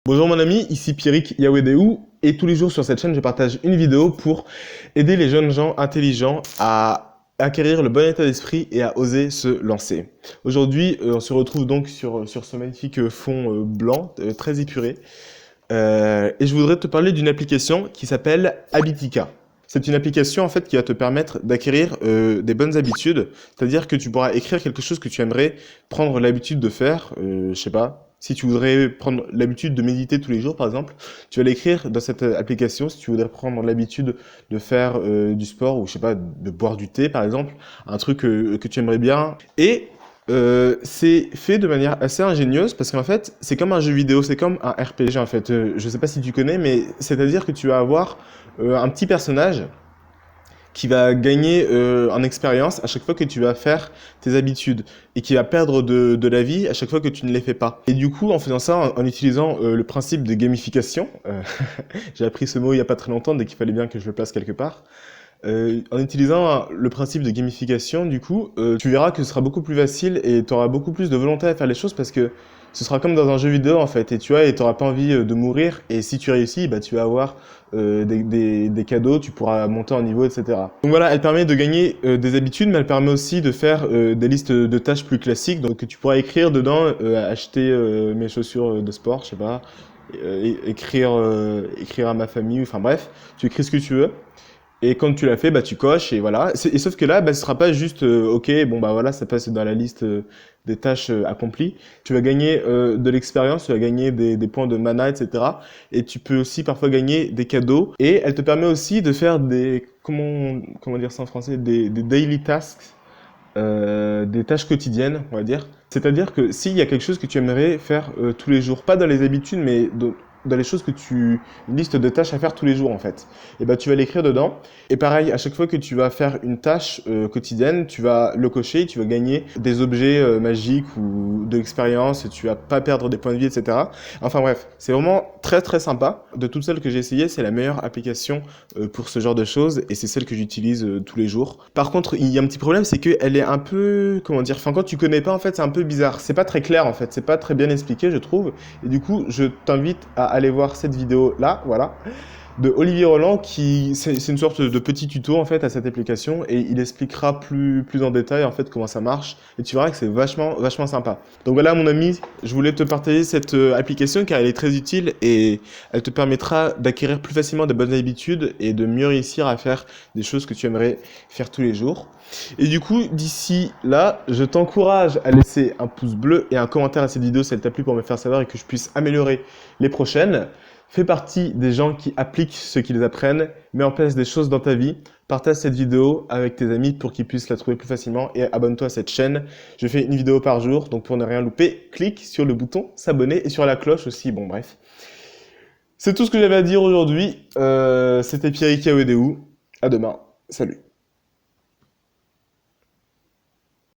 Bonjour mon ami, ici Pierrick Yawedeu et tous les jours sur cette chaîne je partage une vidéo pour aider les jeunes gens intelligents à acquérir le bon état d'esprit et à oser se lancer. Aujourd'hui on se retrouve donc sur ce magnifique fond blanc très épuré et je voudrais te parler d'une application qui s'appelle Habitica. C'est une application en fait qui va te permettre d'acquérir des bonnes habitudes, c'est-à-dire que tu pourras écrire quelque chose que tu aimerais prendre l'habitude de faire, je sais pas, si tu voudrais prendre l'habitude de méditer tous les jours par exemple, tu vas l'écrire dans cette application. Si tu voudrais prendre l'habitude de faire du sport ou je sais pas, de boire du thé par exemple, un truc que tu aimerais bien. Et c'est fait de manière assez ingénieuse parce qu'en fait, c'est comme un jeu vidéo, c'est comme un RPG en fait. Je sais pas si tu connais, mais c'est-à-dire que tu vas avoir un petit personnage qui va gagner en expérience à chaque fois que tu vas faire tes habitudes et qui va perdre de la vie à chaque fois que tu ne les fais pas. Et du coup, en faisant ça, en utilisant le principe de gamification, j'ai appris ce mot il y a pas très longtemps, dès qu'il fallait bien que je le place quelque part. En utilisant le principe de gamification, du coup, tu verras que ce sera beaucoup plus facile et tu auras beaucoup plus de volonté à faire les choses parce que ce sera comme dans un jeu vidéo en fait. Et tu vois, et tu n'auras pas envie de mourir. Et si tu réussis, bah, tu vas avoir des cadeaux, tu pourras monter en niveau, etc. Donc voilà, elle permet de gagner des habitudes, mais elle permet aussi de faire des listes de tâches plus classiques. Donc tu pourras écrire dedans, acheter mes chaussures de sport, je sais pas, écrire à ma famille, enfin bref, tu écris ce que tu veux. Et quand tu l'as fait, bah tu coches et voilà. Et sauf que là, bah, ce sera pas juste OK, bon bah voilà, ça passe dans la liste des tâches accomplies. Tu vas gagner de l'expérience, tu vas gagner des points de mana, etc. Et tu peux aussi parfois gagner des cadeaux. Et elle te permet aussi de faire des comment dire ça en français, des daily tasks, des tâches quotidiennes, on va dire. C'est-à-dire que s'il y a quelque chose que tu aimerais faire tous les jours, pas dans les habitudes, mais dans les choses une liste de tâches à faire tous les jours en fait. Et ben tu vas l'écrire dedans. Et pareil, à chaque fois que tu vas faire une tâche quotidienne, tu vas le cocher, tu vas gagner des objets magiques ou de l'expérience, tu vas pas perdre des points de vie, etc. Enfin bref, c'est vraiment très très sympa. De toutes celles que j'ai essayées, c'est la meilleure application pour ce genre de choses et c'est celle que j'utilise tous les jours. Par contre, il y a un petit problème, c'est qu'elle est un peu, comment dire, enfin quand tu connais pas en fait, c'est un peu bizarre. C'est pas très clair en fait, c'est pas très bien expliqué je trouve. Et du coup, je t'invite à aller voir cette vidéo là, voilà, de Olivier Roland qui c'est une sorte de petit tuto en fait à cette application et il expliquera plus en détail en fait comment ça marche et tu verras que c'est vachement sympa. Donc voilà mon ami, je voulais te partager cette application car elle est très utile et elle te permettra d'acquérir plus facilement des bonnes habitudes et de mieux réussir à faire des choses que tu aimerais faire tous les jours. Et du coup, d'ici là, je t'encourage à laisser un pouce bleu et un commentaire à cette vidéo si elle t'a plu pour me faire savoir et que je puisse améliorer les prochaines. Fais partie des gens qui appliquent ce qu'ils apprennent, mets en place des choses dans ta vie, partage cette vidéo avec tes amis pour qu'ils puissent la trouver plus facilement et abonne-toi à cette chaîne. Je fais une vidéo par jour, donc pour ne rien louper, clique sur le bouton s'abonner et sur la cloche aussi, bon bref. C'est tout ce que j'avais à dire aujourd'hui. C'était Pierrick Yawedeu. À demain. Salut.